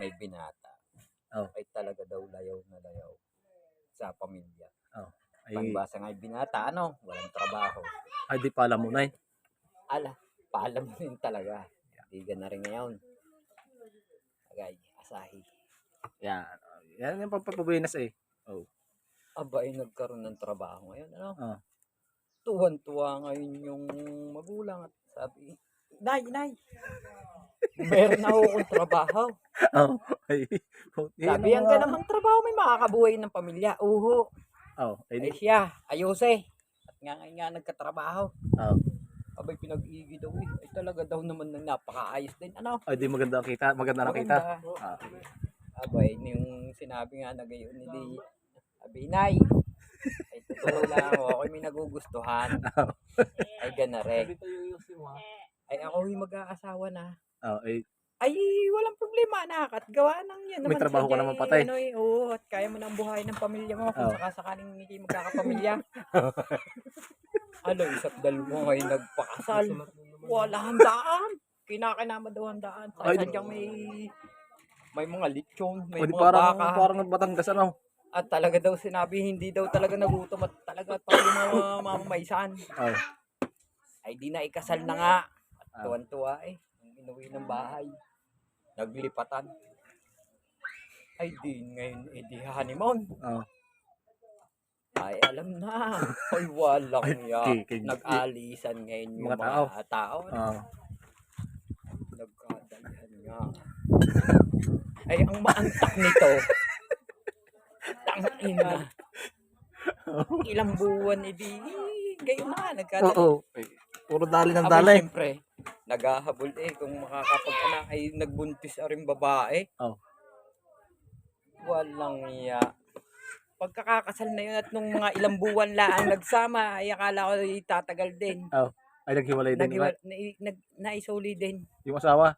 may binata. Oh. Ay talaga daw layaw na layaw sa pamilya. Oh. Ay, Palibasa nga yung binata, walang trabaho. ay di pala mo na Ala, paalam mo rin talaga. Tigan na rin ngayon. Agay, asahi. Yan. Yan yung pampapabuenas Oh. Aba ay nagkaroon ng trabaho ngayon, Oh. Tuwan-tuwa ngayon yung magulang at sabi, Nay, meron na akong trabaho. Oh. Ay, Sabi, ang ganamang trabaho may makakabuhay ng pamilya. Uho. Oh. Ay siya, ayose. At ngayon nga nagkatrabaho. Oh. Abay pinag-igi daw Ay talaga daw naman ng napakaayos din. Ay di maganda kita, maganda na kita. Ah. Abay, yung sinabi nga na gayon ni Sabi, Nay, ay totoo lang ako may nagugustuhan. Ay gana rin. Ay ako yung mag-aasawa na. Oh, ay walang problema anak at gawa ng yan may naman trabaho ka naman patay. Oo, at kaya mo nang buhay ng pamilya mo kung sakasakaling hindi magkakapamilya. Isa't dalawa ngayon nagpakasal. Wala handaan. Kinakinama daw handaan. Sadyang may mga lechon, may mga baka. Parang Batangas At talaga daw sinabi, hindi daw talaga nagutom at talaga pa yung mga mamamaysan. Oh. Ay di na ikasal na nga. At tuwan-tuwa inuwi ng bahay. Naglipatan. Ay di ngayon, di honeymoon. Oh. Ay alam na. Ay walang nag-alisan ngayon yung mga tao. Nagkadalhan nga. Ay ang maantak nito. Tangina. Ilang buwan gayon na nagkadalhan. Oo. Puro dali ng dali. Siyempre, naghahabol kung makakapag-anak ay nagbuntis rin babae. Oh. Walang iya. Pagkakakasal na yun at nung mga ilang buwan lang nagsama, ay akala ko itatagal din. Oh. Ay naghiwalay din. Naisuli din. Yung asawa?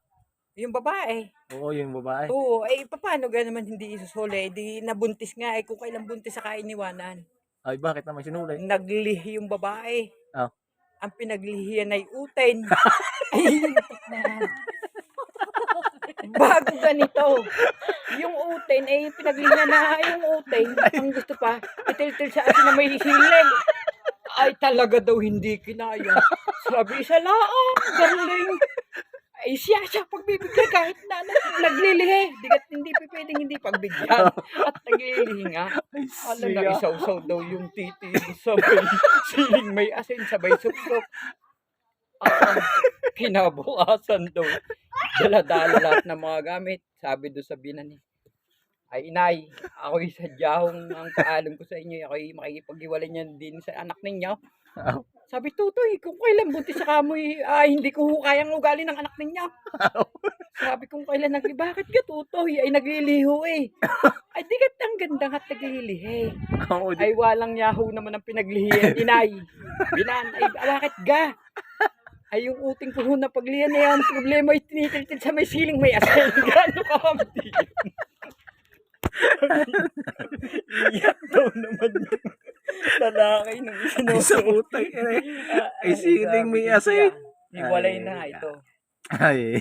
Yung babae. Oo, yung babae. Oo, paano gano'n naman hindi isusuli? Di nabuntis nga, kung kailang buntis saka iniwanan. Ay, bakit naman sinuli? Naglihi yung babae. Oh. Ang pinaglihiyan ay uten. Ay, bago ganito. Yung uten, pinaglihiyan na yung uten. Ang gusto pa, itil-til sa asin na may hiling. Ay, talaga daw hindi kinaya. Sabi, isa laang, galing. Ay, siya pagbibigay kahit na naglilihi. Digat hindi pwedeng hindi pagbigyan. At naglilihi nga. Alam na, isaw-saw daw yung titi. Sabay siling may asin, sabay suksok. Kinabukasan daw. Dala-dala lahat ng mga gamit. Sabi doon sa binan ay inay, ako'y sadyahong ang paalam ko sa inyo, ako'y makikipag-iwalay niyan din sa anak ninyo. Sabi, Tutoy, kung kailan buntis sa kamoy, hindi ko kayang ugali ng anak ninyo. Sabi, kung kailan bakit ka Tutoy? Ay nagliliho Ay di kat ang ganda at naglilihi. Ay walang yahoo naman ang pinaglihiyan, inay. Binan, ay bakit ga? Ay yung uting ko na paglihan ang problema ay tinitil-til sa may siling may asin. Gano ka kamti? Iyak daw naman yung lalaki nung isinusutay. Ay siling may asin. Iwalay na ito. Ay,